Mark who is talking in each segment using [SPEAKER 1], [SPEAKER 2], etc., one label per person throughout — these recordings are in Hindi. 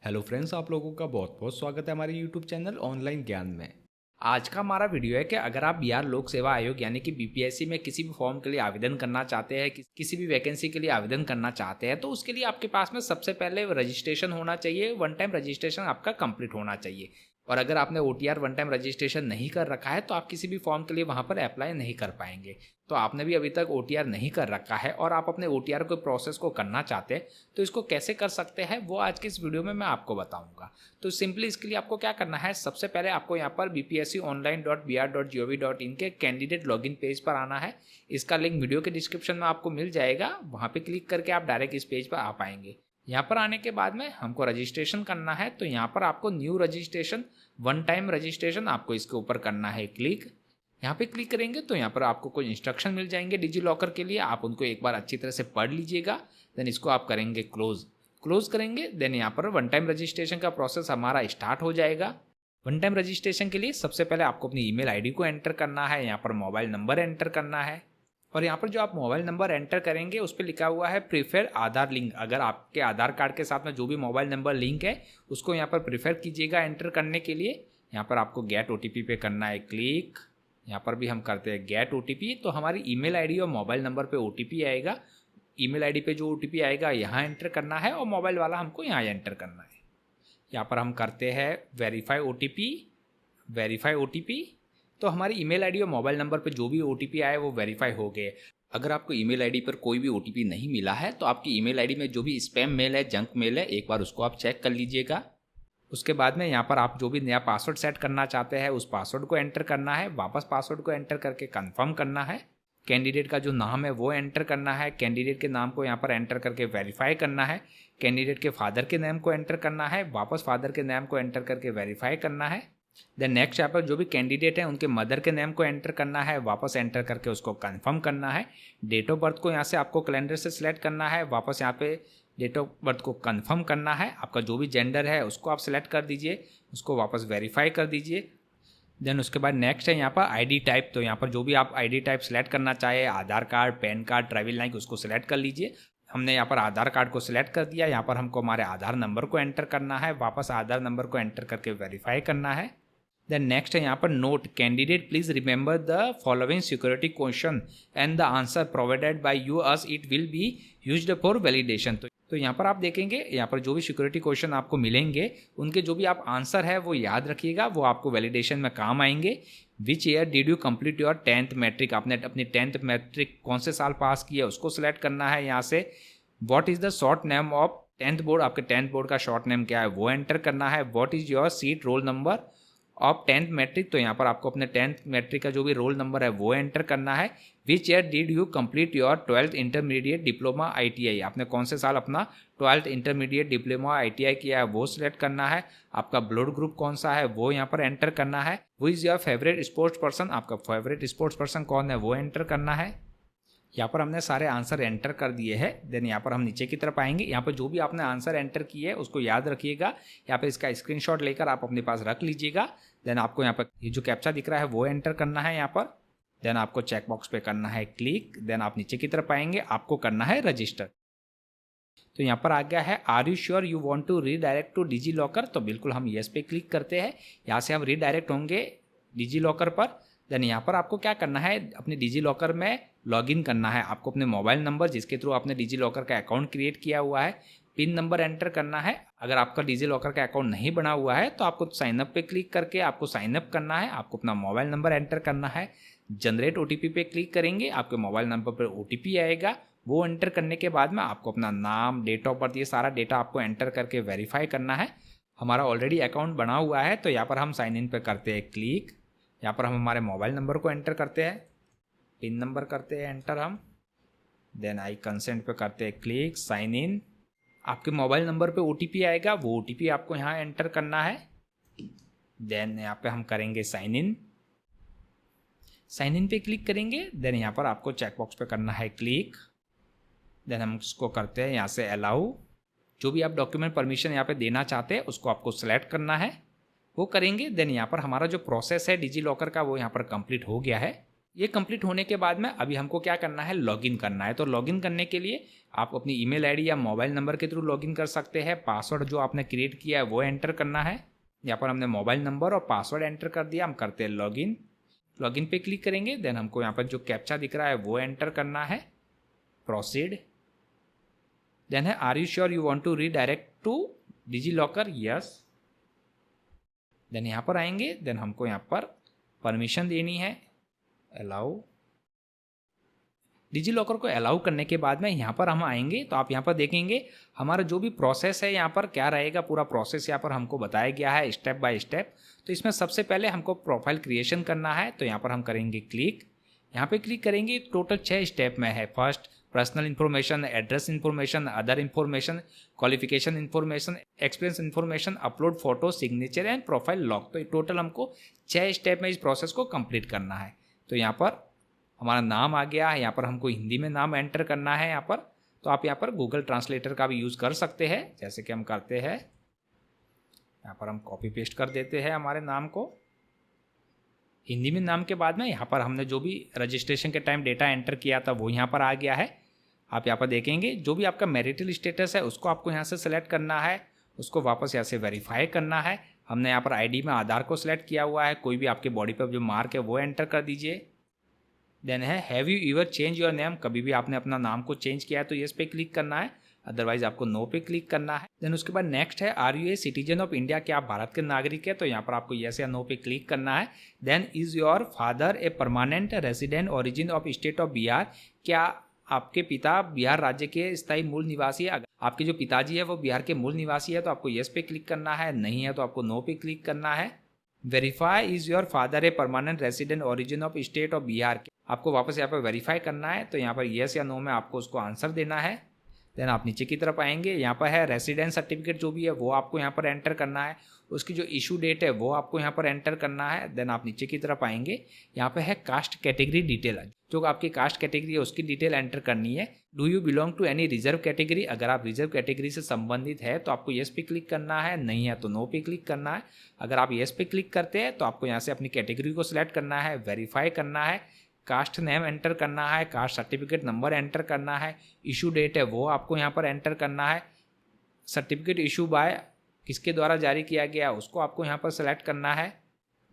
[SPEAKER 1] हेलो फ्रेंड्स, आप लोगों का बहुत बहुत स्वागत है हमारे यूट्यूब चैनल ऑनलाइन ज्ञान में। आज का हमारा वीडियो है कि अगर आप बिहार लोक सेवा आयोग यानी कि बीपीएससी में किसी भी फॉर्म के लिए आवेदन करना चाहते हैं, किसी भी वैकेंसी के लिए आवेदन करना चाहते हैं, तो उसके लिए आपके पास में सबसे पहले रजिस्ट्रेशन होना चाहिए। वन टाइम रजिस्ट्रेशन आपका कंप्लीट होना चाहिए। और अगर आपने ओटीआर वन टाइम रजिस्ट्रेशन नहीं कर रखा है तो आप किसी भी फॉर्म के लिए वहाँ पर अप्लाई नहीं कर पाएंगे। तो आपने भी अभी तक ओटीआर नहीं कर रखा है और आप अपने ओटीआर को प्रोसेस को करना चाहते हैं, तो इसको कैसे कर सकते हैं वो आज की इस वीडियो में मैं आपको बताऊंगा। तो सिंपली इसके लिए आपको क्या करना है, सबसे पहले आपको यहाँ पर bpsconline.br.gov.in के कैंडिडेट लॉगिन पेज पर आना है। इसका लिंक वीडियो के डिस्क्रिप्शन में आपको मिल जाएगा, वहाँ पे क्लिक करके आप डायरेक्ट इस पेज पर आ पाएंगे। यहाँ पर आने के बाद में हमको रजिस्ट्रेशन करना है, तो यहाँ पर आपको new registration one time registration आपको इसके ऊपर करना है क्लिक। यहाँ पे क्लिक करेंगे तो यहाँ पर आपको कुछ इंस्ट्रक्शन मिल जाएंगे डिजी लॉकर के लिए, आप उनको एक बार अच्छी तरह से पढ़ लीजिएगा। देन इसको आप करेंगे क्लोज करेंगे। देन यहाँ पर वन टाइम रजिस्ट्रेशन का प्रोसेस हमारा स्टार्ट हो जाएगा। वन टाइम रजिस्ट्रेशन के लिए सबसे पहले आपको अपनी ईमेल आईडी को एंटर करना है, यहाँ पर मोबाइल नंबर एंटर करना है और यहाँ पर जो आप मोबाइल नंबर एंटर करेंगे उस पर लिखा हुआ है प्रीफर आधार लिंक। अगर आपके आधार कार्ड के साथ में जो भी मोबाइल नंबर लिंक है उसको यहाँ पर प्रीफर कीजिएगा एंटर करने के लिए। यहाँ पर आपको गेट ओटीपी पे करना है क्लिक। यहाँ पर भी हम करते हैं गेट ओटीपी, तो हमारी ईमेल आईडी और मोबाइल नंबर पे ओटीपी आएगा। ईमेल आईडी पे जो ओटीपी आएगा यहाँ एंटर करना है और मोबाइल वाला हमको यहाँ एंटर करना है। यहाँ पर हम करते हैं वेरीफाई ओटीपी। तो हमारी ईमेल आईडी और मोबाइल नंबर पे जो भी ओटीपी आए वो वेरीफाई हो गए। अगर आपको ईमेल आईडी पर कोई भी ओटीपी नहीं मिला है तो आपकी ईमेल आईडी में जो भी स्पैम मेल है, जंक मेल है, एक बार उसको आप चेक कर लीजिएगा। उसके बाद में यहाँ पर आप जो भी नया पासवर्ड सेट करना चाहते हैं उस पासवर्ड को एंटर करना है। वापस पासवर्ड को एंटर करके कंफर्म करना है। कैंडिडेट का जो नाम है वो एंटर करना है। कैंडिडेट के नाम को यहाँ पर एंटर करके वेरीफाई करना है। कैंडिडेट के फादर के नेम को एंटर करना है। वापस फादर के नेम को एंटर करके वेरीफाई करना है। देन नेक्स्ट यहाँ पर जो भी कैंडिडेट है उनके मदर के नेम को एंटर करना है। वापस एंटर करके उसको कंफर्म करना है। डेट ऑफ बर्थ को यहाँ से आपको कैलेंडर से सिलेक्ट करना है। वापस यहाँ पे डेट ऑफ बर्थ को कंफर्म करना है। आपका जो भी जेंडर है उसको आप सिलेक्ट कर दीजिए, उसको वापस वेरीफाई कर दीजिए। देन उसके बाद नेक्स्ट है यहाँ पर आईडी टाइप। तो यहाँ पर जो भी आप आईडी टाइप सिलेक्ट करना चाहे, Aadhaar card, PAN card, driving licence, उसको सिलेक्ट कर लीजिए। हमने यहाँ पर आधार कार्ड को सिलेक्ट कर दिया। यहाँ पर हमको हमारे आधार नंबर को एंटर करना है। वापस आधार नंबर को एंटर करके वेरीफाई करना है। देन नेक्स्ट है यहाँ पर note, candidate please remember the following security question and the answer provided by you us it will be used for validation. तो यहाँ पर आप देखेंगे यहाँ पर जो भी सिक्योरिटी क्वेश्चन आपको मिलेंगे उनके जो भी आप आंसर है वो याद रखिएगा, वो आपको वैलिडेशन में काम आएंगे। Which year did you complete your 10th matric, आपने अपनी 10th मैट्रिक कौन से साल पास किया उसको सिलेक्ट करना है यहाँ से। What is the short name of 10th board, आपके 10th बोर्ड का शॉर्ट नेम क्या है वो एंटर करना है। What is your seat roll number of 10th matric, तो यहाँ पर आपको अपने 10th मैट्रिक का जो भी रोल नंबर है वो एंटर करना है। विच year did you complete your 12th intermediate diploma ITI, आपने कौन से साल अपना 12th इंटरमीडिएट डिप्लोमा ITI किया है वो सिलेक्ट करना है। आपका ब्लड ग्रुप कौन सा है वो यहाँ पर एंटर करना है। Who is your favourite sports person, आपका फेवरेट स्पोर्ट्स पर्सन कौन है वो एंटर करना है। यहाँ पर हमने सारे आंसर एंटर कर दिए हैं। देन यहाँ पर हम नीचे की तरफ आएंगे। यहाँ पर जो भी आपने आंसर एंटर किए है उसको याद रखिएगा। यहाँ पर इसका स्क्रीनशॉट लेकर आप अपने पास रख लीजिएगा। देन आपको यहाँ पर ये जो कैप्चा दिख रहा है वो एंटर करना है यहाँ पर। देन आपको चेक बॉक्स पे करना है क्लिक। देन आप नीचे की तरफ आएंगे, आपको करना है रजिस्टर। तो यहाँ पर आ गया है are you sure you want to redirect to DigiLocker, तो बिल्कुल हम येस पे क्लिक करते हैं। यहाँ से हम रीडायरेक्ट होंगे डिजी लॉकर पर। देन यहाँ पर आपको क्या करना है, अपने डिजी लॉकर में लॉगिन करना है। आपको अपने मोबाइल नंबर जिसके थ्रू आपने डिजी लॉकर का अकाउंट क्रिएट किया हुआ है, पिन नंबर एंटर करना है। अगर आपका डिजी लॉकर का अकाउंट नहीं बना हुआ है तो आपको साइनअप पे क्लिक करके आपको साइनअप करना है। आपको अपना मोबाइल नंबर एंटर करना है। जनरेट ओटीपी पे क्लिक करेंगे, आपके मोबाइल नंबर पर ओटीपी आएगा। वो एंटर करने के बाद में आपको अपना नाम, डेट ऑफ बर्थ, ये सारा डेटा आपको एंटर करके वेरीफाई करना है। हमारा ऑलरेडी अकाउंट बना हुआ है तो यहाँ पर हम साइन इन पे करते हैं क्लिक। यहाँ पर हम हमारे मोबाइल नंबर को एंटर करते हैं, पिन नंबर करते हैं एंटर हम। देन आई कंसेंट पे करते हैं क्लिक, साइन इन। आपके मोबाइल नंबर पे ओटीपी आएगा, वो ओटीपी आपको यहाँ एंटर करना है। देन यहाँ पे हम करेंगे साइन इन। साइन इन पे क्लिक करेंगे। देन यहाँ पर आपको चेकबॉक्स पे करना है क्लिक। देन हम इसको करते हैं यहाँ से अलाउ। जो भी आप डॉक्यूमेंट परमिशन यहाँ पे देना चाहते हैं उसको आपको सेलेक्ट करना है, वो करेंगे। देन यहाँ पर हमारा जो प्रोसेस है डिजी लॉकर का वो यहाँ पर कंप्लीट हो गया है। ये कंप्लीट होने के बाद में अभी हमको क्या करना है, लॉगिन करना है। तो लॉगिन करने के लिए आप अपनी ईमेल आईडी या मोबाइल नंबर के थ्रू लॉगिन कर सकते हैं। पासवर्ड जो आपने क्रिएट किया है वो एंटर करना है। यहाँ पर हमने मोबाइल नंबर और पासवर्ड एंटर कर दिया। हम करते हैं लॉगिन। लॉगिन पे क्लिक करेंगे, देन हमको यहाँ पर जो कैप्चा दिख रहा है वो एंटर करना है। प्रोसीड। देन है are you sure you want to redirect to DigiLocker, yes. Then यहाँ पर आएंगे, देन हमको यहाँ पर परमिशन देनी है, अलाउ। डिजीलॉकर को अलाउ करने के बाद में यहाँ पर हम आएंगे तो आप यहाँ पर देखेंगे हमारा जो भी प्रोसेस है यहाँ पर क्या रहेगा, पूरा प्रोसेस यहाँ पर हमको बताया गया है स्टेप बाय स्टेप। तो इसमें सबसे पहले हमको प्रोफाइल क्रिएशन करना है, तो यहाँ पर हम करेंगे क्लिक। यहाँ पे क्लिक करेंगे, टोटल 6 स्टेप में है। First personal information, address information, other information, qualification information, experience information, upload photo, signature and profile lock. तो टोटल हमको 6 स्टेप में इस प्रोसेस को कंप्लीट करना है। तो यहाँ पर हमारा नाम आ गया है, यहाँ पर हमको हिंदी में नाम एंटर करना है यहाँ पर। तो आप यहाँ पर गूगल ट्रांसलेटर का भी यूज़ कर सकते हैं, जैसे कि हम करते हैं। यहाँ पर हम कॉपी पेस्ट कर देते हैं हमारे नाम को हिंदी में। नाम के बाद में यहाँ पर हमने जो भी रजिस्ट्रेशन के टाइम डेटा एंटर किया था वो यहाँ पर आ गया है। आप यहाँ पर देखेंगे जो भी आपका मैरिटल स्टेटस है उसको आपको यहाँ से सेलेक्ट करना है, उसको वापस यहाँ से वेरीफाई करना है। हमने यहाँ पर आईडी में आधार को सिलेक्ट किया हुआ है, कोई भी आपके बॉडी पर जो मार्क है वो एंटर कर दीजिए। देन है have you ever change your name, कभी भी आपने अपना नाम को चेंज किया है तो येस पे क्लिक करना है, अदरवाइज आपको नो पे क्लिक करना है। देन उसके बाद नेक्स्ट है are you a citizen of India, क्या आप भारत के नागरिक है, तो यहाँ पर आपको येस या नो पे क्लिक करना है। Then is your father a permanent resident origin of state of Bihar, क्या आपके पिता बिहार राज्य के स्थायी मूल निवासी है। अगर आपके जो पिताजी है वो बिहार के मूल निवासी है तो आपको येस पे क्लिक करना है, नहीं है तो आपको नो पे क्लिक करना है। Verify is your father a permanent resident origin of state of Bihar, आपको वापस यहाँ पर वेरीफाई करना है, तो यहाँ पर येस या नो में आपको उसको आंसर देना है। देन आप नीचे की तरफ आएंगे, यहाँ पर है रेसिडेंस सर्टिफिकेट जो भी है वो आपको यहाँ पर एंटर करना है, उसकी जो इशू डेट है वो आपको यहाँ पर एंटर करना है। देन आप नीचे की तरफ आएंगे, यहाँ पे है कास्ट कैटेगरी डिटेल, जो आपकी कास्ट कैटेगरी है उसकी डिटेल एंटर करनी है। Do you belong to any reserve category, अगर आप रिजर्व कैटेगरी से संबंधित है तो आपको येस पे क्लिक करना है, नहीं है तो नो पे क्लिक करना है। अगर आप येस पे क्लिक करते हैं तो आपको यहाँ से अपनी कैटेगरी को सिलेक्ट करना है, वेरीफाई करना है, कास्ट नेम एंटर करना है, कास्ट सर्टिफिकेट नंबर एंटर करना है, इशू डेट है वो आपको यहाँ पर एंटर करना है, सर्टिफिकेट इशू बाय किसके द्वारा जारी किया गया उसको आपको यहाँ पर सेलेक्ट करना है।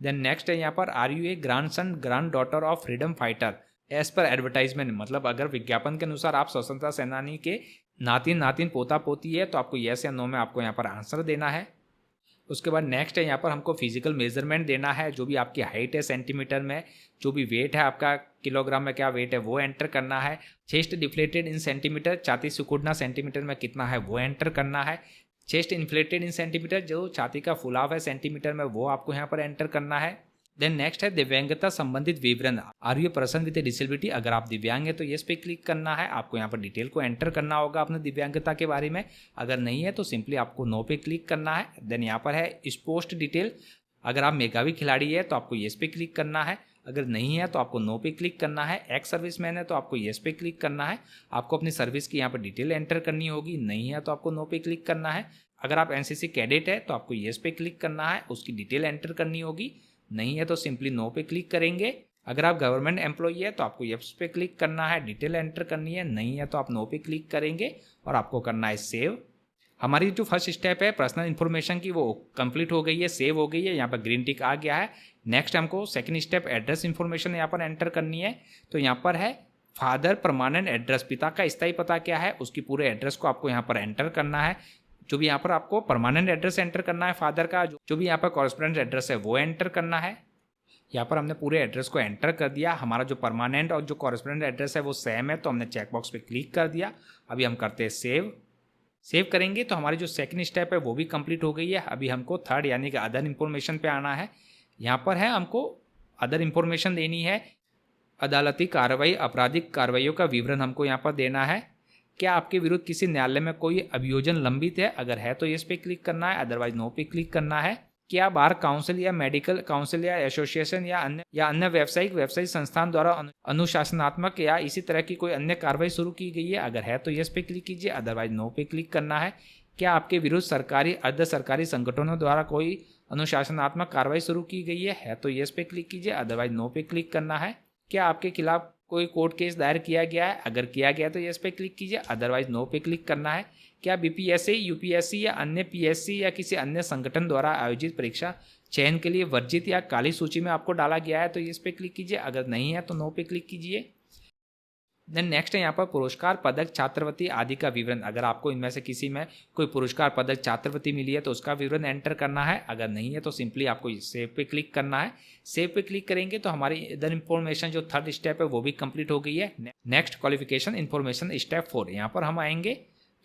[SPEAKER 1] देन नेक्स्ट है यहाँ पर are you a grandson grand daughter of freedom fighter as per advertisement, मतलब अगर विज्ञापन के अनुसार आप स्वतंत्रता सेनानी के नातिन नातिन पोता पोती है तो आपको येस या नो में आपको यहाँ पर आंसर देना है। उसके बाद नेक्स्ट है यहाँ पर हमको फिजिकल मेजरमेंट देना है, जो भी आपकी हाइट है सेंटीमीटर में, जो भी वेट है आपका किलोग्राम में क्या वेट है वो एंटर करना है। चेस्ट डिफ्लेटेड इन सेंटीमीटर, छाती सिकुड़ना सेंटीमीटर में कितना है वो एंटर करना है। चेस्ट इन्फ्लेटेड इन सेंटीमीटर, जो छाती का फुलाव है सेंटीमीटर में वो आपको यहाँ पर एंटर करना है। देन नेक्स्ट है दिव्यांगता संबंधित विवरण, are you person with disability, अगर आप दिव्यांग है तो येस पे क्लिक करना है, आपको यहाँ पर डिटेल को एंटर करना होगा अपने दिव्यांगता के बारे में, अगर नहीं है तो सिंपली आपको नो पे क्लिक करना है। देन यहाँ पर है स्पोर्ट्स डिटेल, अगर आप मेगावी खिलाड़ी है तो आपको येस पे क्लिक करना है, अगर नहीं है तो आपको नो पे क्लिक करना है। एक्स सर्विसमैन है तो आपको येस पे क्लिक करना है, आपको अपनी सर्विस की यहाँ पर डिटेल एंटर करनी होगी, नहीं है तो आपको नो पे क्लिक करना है। अगर आप एनसीसी कैडेट है तो आपको येस पे क्लिक करना है, उसकी डिटेल एंटर करनी होगी, नहीं है तो सिंपली नो पे क्लिक करेंगे। अगर आप गवर्नमेंट एम्प्लॉई है तो आपको येस पे क्लिक करना है, डिटेल एंटर करनी है, नहीं है तो आप नो पे क्लिक करेंगे और आपको करना है सेव। हमारी जो फर्स्ट स्टेप है पर्सनल इन्फॉर्मेशन की वो कंप्लीट हो गई है, सेव हो गई है, यहाँ पर ग्रीन टिक आ गया है। नेक्स्ट हमको सेकंड स्टेप एड्रेस इन्फॉर्मेशन यहाँ पर एंटर करनी है, तो यहाँ पर है फादर परमानेंट एड्रेस, पिता का स्थायी पता क्या है उसकी पूरे एड्रेस को आपको यहाँ पर एंटर करना है। जो भी यहाँ पर आपको परमानेंट एड्रेस एंटर करना है फादर का, जो भी यहाँ पर कॉरेस्पोंडेंट एड्रेस है वो एंटर करना है। यहाँ पर हमने पूरे एड्रेस को एंटर कर दिया, हमारा जो परमानेंट और जो कॉरेस्पोंडेंट एड्रेस है वो सेम है तो हमने चेकबॉक्स पे क्लिक कर दिया। अभी हम करते हैं सेव। सेव करेंगे तो हमारी जो सेकंड स्टेप है वो भी कंप्लीट हो गई है। अभी हमको थर्ड यानी कि अदर इन्फॉर्मेशन पे आना है। यहाँ पर है हमको अदर इन्फॉर्मेशन देनी है, अदालती कार्रवाई, आपराधिक कार्रवाइयों का विवरण हमको यहाँ पर देना है। क्या आपके विरुद्ध किसी न्यायालय में कोई अभियोजन लंबित है, अगर है तो इस पे क्लिक करना है, अदरवाइज नो पे क्लिक करना है। क्या बार काउंसिल या मेडिकल काउंसिल या एसोसिएशन या अन्य व्यावसायिक संस्थान द्वारा अनुशासनात्मक या इसी तरह की कोई अन्य कार्रवाई शुरू की गई है, अगर है तो यस पे क्लिक कीजिए, अदरवाइज नो पे क्लिक करना है। क्या आपके विरुद्ध सरकारी अर्ध सरकारी संगठनों द्वारा कोई अनुशासनात्मक कार्रवाई शुरू की गई है तो यस पे क्लिक कीजिए, अदरवाइज नो पे क्लिक करना है। क्या आपके खिलाफ कोई कोर्ट केस दायर किया गया है? अगर किया गया तो यस पे क्लिक कीजिए, अदरवाइज नो पे क्लिक करना है। क्या बीपीएससी, यूपीएससी या अन्य पीएससी या किसी अन्य संगठन द्वारा आयोजित परीक्षा चयन के लिए वर्जित या काली सूची में आपको डाला गया है? तो इस पे क्लिक कीजिए, अगर नहीं है तो नो पे क्लिक कीजिए। देन नेक्स्ट है यहाँ पर पुरस्कार, पदक, छात्रवृत्ति आदि का विवरण। अगर आपको इनमें से किसी में कोई पुरस्कार, पदक, छात्रवृत्ति मिली है तो उसका विवरण एंटर करना है। अगर नहीं है तो सिंपली आपको सेव पे क्लिक करना है। सेव पे क्लिक करेंगे तो हमारी इधर इन्फॉर्मेशन जो थर्ड स्टेप है वो भी कंप्लीट हो गई है। नेक्स्ट क्वालिफिकेशन इन्फॉर्मेशन स्टेप 4, यहाँ पर हम आएंगे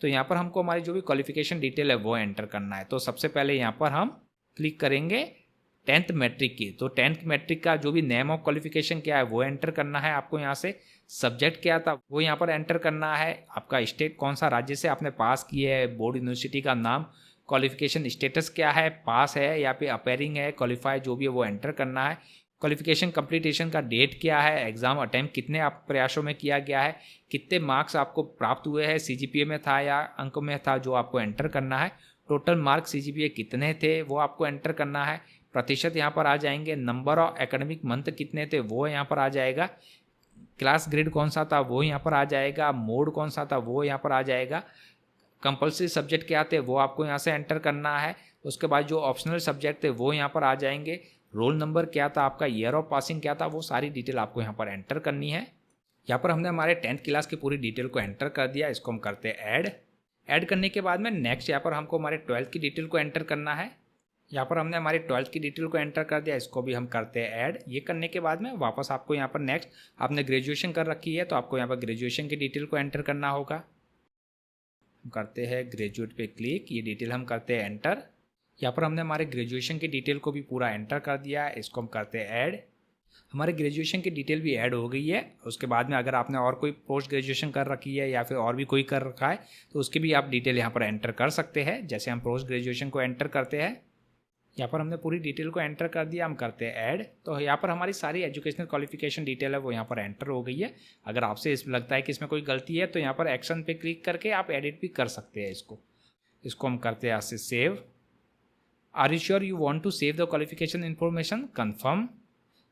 [SPEAKER 1] तो यहाँ पर हमको हमारी जो भी क्वालिफिकेशन डिटेल है वो एंटर करना है। तो सबसे पहले यहाँ पर हम क्लिक करेंगे 10th मैट्रिक की। तो 10th मैट्रिक का जो भी नेम ऑफ क्वालिफिकेशन क्या है वो एंटर करना है आपको। यहाँ से सब्जेक्ट क्या था वो यहाँ पर एंटर करना है। आपका स्टेट कौन सा राज्य से आपने पास किया है, बोर्ड यूनिवर्सिटी का नाम, क्वालिफिकेशन स्टेटस क्या है, पास है या फिर अपेयरिंग है, क्वालिफाई जो भी है वो एंटर करना है। क्वालिफिकेशन कंप्लीटेशन का डेट क्या है, एग्जाम अटेम्प्ट कितने आप प्रयासों में किया गया है, कितने मार्क्स आपको प्राप्त हुए हैं, सीजीपीए में था या अंक में था, जो आपको एंटर करना है। टोटल मार्क सीजीपीए कितने थे वो आपको एंटर करना है। प्रतिशत यहाँ पर आ जाएंगे। नंबर ऑफ एकेडमिक मंथ कितने थे वो यहाँ पर आ जाएगा। क्लास ग्रेड कौन सा था वो यहाँ पर आ जाएगा। मोड कौन सा था वो यहाँ पर आ जाएगा। कंपल्सरी सब्जेक्ट क्या थे वो आपको यहाँ से एंटर करना है। उसके बाद जो ऑप्शनल सब्जेक्ट थे वो यहाँ पर आ जाएंगे। रोल नंबर क्या था आपका, ईयर ऑफ पासिंग क्या था, वो सारी डिटेल आपको यहाँ पर एंटर करनी है। यहाँ पर हमने हमारे 10th क्लास की पूरी डिटेल को एंटर कर दिया। इसको हम करते हैं ऐड करने के बाद में नेक्स्ट यहाँ पर हमको हमारे 12th की डिटेल को एंटर करना है। यहाँ पर हमने हमारी 12th की डिटेल को एंटर कर दिया। इसको भी हम करते हैं ऐड। ये करने के बाद में वापस आपको यहाँ पर नेक्स्ट, आपने ग्रेजुएशन कर रखी है तो आपको यहाँ पर ग्रेजुएशन की डिटेल को एंटर करना होगा। हम करते हैं ग्रेजुएट पे क्लिक, ये डिटेल हम करते हैं एंटर। यहाँ पर हमने हमारे ग्रेजुएशन की डिटेल को भी पूरा एंटर कर दिया है। इसको हम करते हैं ऐड। हमारे ग्रेजुएशन की डिटेल भी ऐड हो गई है। उसके बाद में अगर आपने और कोई पोस्ट ग्रेजुएशन कर रखी है या फिर और भी कोई कर रखा है तो उसकी भी आप डिटेल यहाँ पर एंटर कर सकते हैं। जैसे हम पोस्ट ग्रेजुएशन को एंटर करते हैं, यहाँ पर हमने पूरी डिटेल को एंटर कर दिया। हम करते हैं ऐड। तो यहाँ पर हमारी सारी एजुकेशनल क्वालिफिकेशन डिटेल है वो यहाँ पर एंटर हो गई है। अगर आपसे लगता है कि इसमें कोई गलती है तो यहाँ पर एक्शन पे क्लिक करके आप एडिट भी कर सकते हैं इसको हम करते हैं यहाँ से save. Are you sure you want to save the qualification information?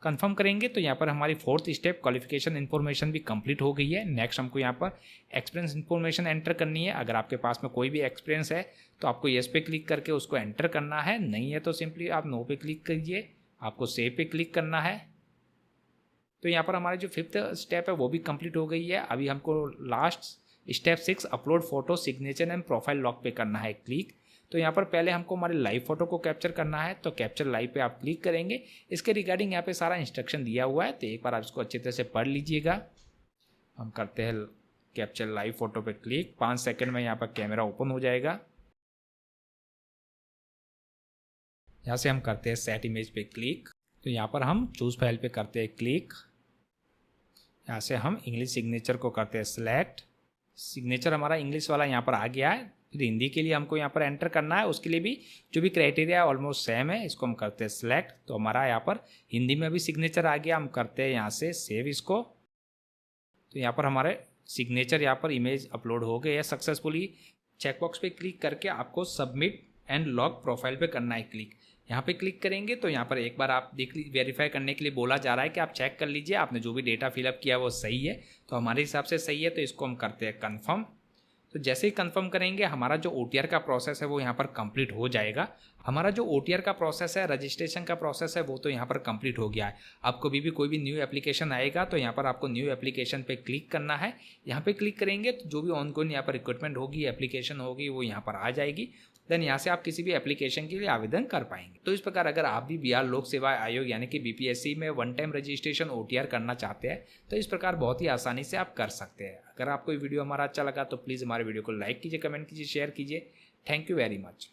[SPEAKER 1] Confirm करेंगे तो यहाँ पर हमारी 4th स्टेप क्वालिफिकेशन इन्फॉर्मेशन भी कंप्लीट हो गई है। नेक्स्ट हमको यहाँ पर एक्सपीरियंस इन्फॉर्मेशन एंटर करनी है। अगर आपके पास में कोई भी एक्सपीरियंस है तो आपको येस पे क्लिक करके उसको एंटर करना है। नहीं है तो सिंपली आप नो पे क्लिक कीजिए। आपको सेव पे क्लिक करना है। तो यहाँ पर हमारी जो 5th स्टेप है वो भी कंप्लीट हो गई है। अभी हमको last step 6 upload photo, signature and profile lock पे करना है क्लिक। तो यहाँ पर पहले हमको हमारे लाइव फोटो को कैप्चर करना है। तो कैप्चर लाइव पे आप क्लिक करेंगे। इसके रिगार्डिंग यहाँ पे सारा इंस्ट्रक्शन दिया हुआ है तो एक बार आप इसको अच्छी तरह से पढ़ लीजिएगा। हम करते हैं कैप्चर लाइव फोटो पे क्लिक। 5 सेकंड में यहाँ पर कैमरा ओपन हो जाएगा। यहाँ से हम करते हैं सेट इमेज पे क्लिक। तो यहाँ पर हम चूज फाइल पे करते हैं क्लिक। यहाँ से हम इंग्लिश सिग्नेचर को करते हैं सिलेक्ट। सिग्नेचर हमारा इंग्लिश वाला यहाँ पर आ गया है। फिर हिंदी के लिए हमको यहाँ पर एंटर करना है। उसके लिए भी जो भी क्राइटेरिया है ऑलमोस्ट सेम है। इसको हम करते हैं सिलेक्ट। तो हमारा यहाँ पर हिंदी में भी सिग्नेचर आ गया। हम करते हैं यहाँ से सेव इसको। तो यहाँ पर हमारे सिग्नेचर यहाँ पर इमेज अपलोड हो गए है सक्सेसफुली। चेकबॉक्स पे क्लिक करके आपको सबमिट एंड लॉग प्रोफाइल पे करना है क्लिक। यहाँ पे क्लिक करेंगे तो यहाँ पर एक बार आप वेरीफाई करने के लिए बोला जा रहा है कि आप चेक कर लीजिए आपने जो भी डेटा फिलअप किया वो सही है। तो हमारे हिसाब से सही है तो इसको हम करते हैं कन्फर्म। तो जैसे ही कंफर्म करेंगे हमारा जो OTR का प्रोसेस है वो यहाँ पर कंप्लीट हो जाएगा। हमारा जो OTR का प्रोसेस है, रजिस्ट्रेशन का प्रोसेस है, वो तो यहाँ पर कंप्लीट हो गया है। अब कभी भी कोई भी न्यू एप्लीकेशन आएगा तो यहाँ पर आपको न्यू एप्लीकेशन पे क्लिक करना है। यहाँ पे क्लिक करेंगे तो जो भी ऑनगोइंग यहाँ पर रिक्रूटमेंट होगी, एप्लीकेशन होगी, वो यहाँ पर आ जाएगी। देन यहाँ से आप किसी भी एप्लीकेशन के लिए आवेदन कर पाएंगे। तो इस प्रकार अगर आप भी बिहार लोक सेवा आयोग यानी कि BPSC में 1 टाइम रजिस्ट्रेशन OTR करना चाहते हैं तो इस प्रकार बहुत ही आसानी से आप कर सकते हैं। अगर आपको ये वीडियो हमारा अच्छा लगा तो प्लीज़ हमारे वीडियो को लाइक कीजिए, कमेंट कीजिए, शेयर कीजिए। Thank you very much.